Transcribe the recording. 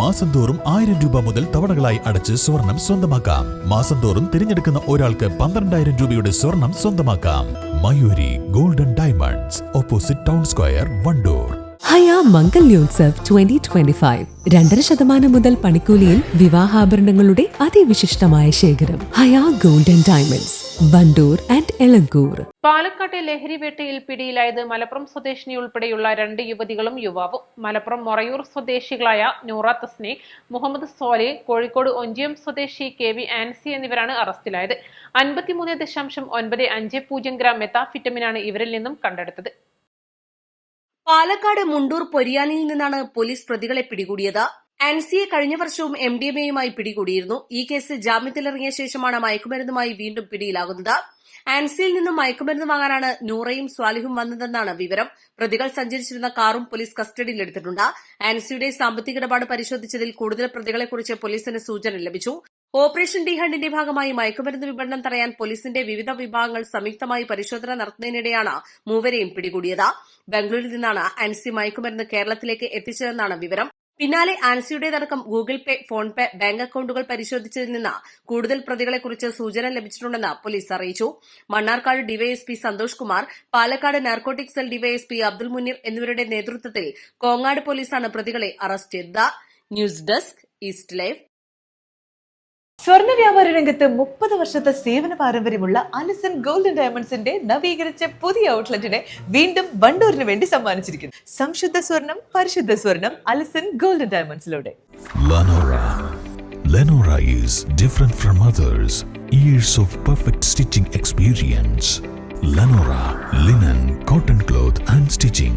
മാസം തോറും 1000 രൂപ മുതൽ തവണകളായി അടച്ച് സ്വർണം സ്വന്തമാക്കാം. മാസം തോറും തിരഞ്ഞെടുക്കുന്ന ഒരാൾക്ക് 12,000 രൂപയുടെ സ്വർണം സ്വന്തമാക്കാം. Mayuri golden diamonds, opposite town square, Wandoor. Haya Mangalyotsav 2025 2.5% മുതൽ പണിക്കൂലിയിൽ വിവാഹാഭരണങ്ങളുടെ അതിവിശിഷ്ടമായ ശേഖരം. Haya golden diamonds, Wandoor and Elankur. പാലക്കാട്ടെ ലഹരിവേട്ടയിൽ പിടിയിലായത് മലപ്പുറം സ്വദേശിനി ഉൾപ്പെടെയുള്ള 2 യുവതികളും യുവാവും. മലപ്പുറം മൊറയൂർ സ്വദേശികളായ നൂറ തസ്നെ, മുഹമ്മദ് സോലെ, കോഴിക്കോട് ഒഞ്ചിയം സ്വദേശി KV ആൻസി എന്നിവരാണ് അറസ്റ്റിലായത്. 53.95 ഗ്രാം മെത്താഫിറ്റമിനാണ് ഇവരിൽ നിന്നും കണ്ടെടുത്തത്. പാലക്കാട് മുണ്ടൂർ പൊരിയാനിൽ നിന്നാണ് പോലീസ് പ്രതികളെ പിടികൂടിയത്. ആൻസിയെ കഴിഞ്ഞ വർഷവും MDMAയുമായി പിടികൂടിയിരുന്നു. ഈ കേസ് ജാമ്യത്തിലിറങ്ങിയ ശേഷമാണ് മയക്കുമരുന്നുമായി വീണ്ടും പിടിയിലാകുന്നത്. ആൻസിയിൽ നിന്നും മയക്കുമരുന്ന് വാങ്ങാനാണ് നൂറയും സ്വാലിഹും വന്നതെന്നാണ് വിവരം. പ്രതികൾ സഞ്ചരിച്ചിരുന്ന കാറും പോലീസ് കസ്റ്റഡിയിലെടുത്തിട്ടുണ്ട്. ആൻസിയുടെ സാമ്പത്തിക ഇടപാട് പരിശോധിച്ചതിൽ കൂടുതൽ പ്രതികളെക്കുറിച്ച് പോലീസിന് സൂചന ലഭിച്ചു. ഓപ്പറേഷൻ ഡി ഹണ്ടിന്റെ ഭാഗമായി മയക്കുമരുന്ന് വിപണനം തടയാൻ പോലീസിന്റെ വിവിധ വിഭാഗങ്ങൾ സംയുക്തമായി പരിശോധന നടത്തുന്നതിനിടെയാണ് മൂവരെയും പിടികൂടിയത്. ബംഗളൂരിൽ നിന്നാണ് ആൻസി മയക്കുമരുന്ന് കേരളത്തിലേക്ക് എത്തിച്ചതെന്നാണ് വിവരം. പിന്നാലെ ആൻസിയുടേതടക്കം Google Pay, PhonePe, bank അക്കൌണ്ടുകൾ പരിശോധിച്ചതിൽ നിന്ന് കൂടുതൽ പ്രതികളെക്കുറിച്ച് സൂചന ലഭിച്ചിട്ടുണ്ടെന്ന് പോലീസ് അറിയിച്ചു. Mannarkkad DYSP Santhosh Kumar, Palakkad narcotic cell DYSP Abdul Muneer എന്നിവരുടെ നേതൃത്വത്തിൽ കോങ്ങാട് പോലീസാണ് പ്രതികളെ അറസ്റ്റ് ചെയ്തത്. News desk, East live. സ്വർണ്ണ വ്യാപാര രംഗത്ത് 30 വർഷത്തെ സേവന പാരമ്പര്യമുള്ള അലിസൺ ഗോൾഡൻ ഡയമണ്ട്സിന്റെ നവീകരിച്ച പുതിയ ഔട്ട്ലെറ്റിനെ വീണ്ടും വണ്ടൂരിന് വേണ്ടി സമ്മാനിച്ചിരിക്കുന്നു. സംശുദ്ധ സ്വർണം, പരിശുദ്ധ സ്വർണം, അലിസൺ ഗോൾഡൻ ഡയമണ്ട്സിലൂടെ. Lenora is different from others. Years of perfect stitching experience. Lenora linen, cotton cloth and stitching.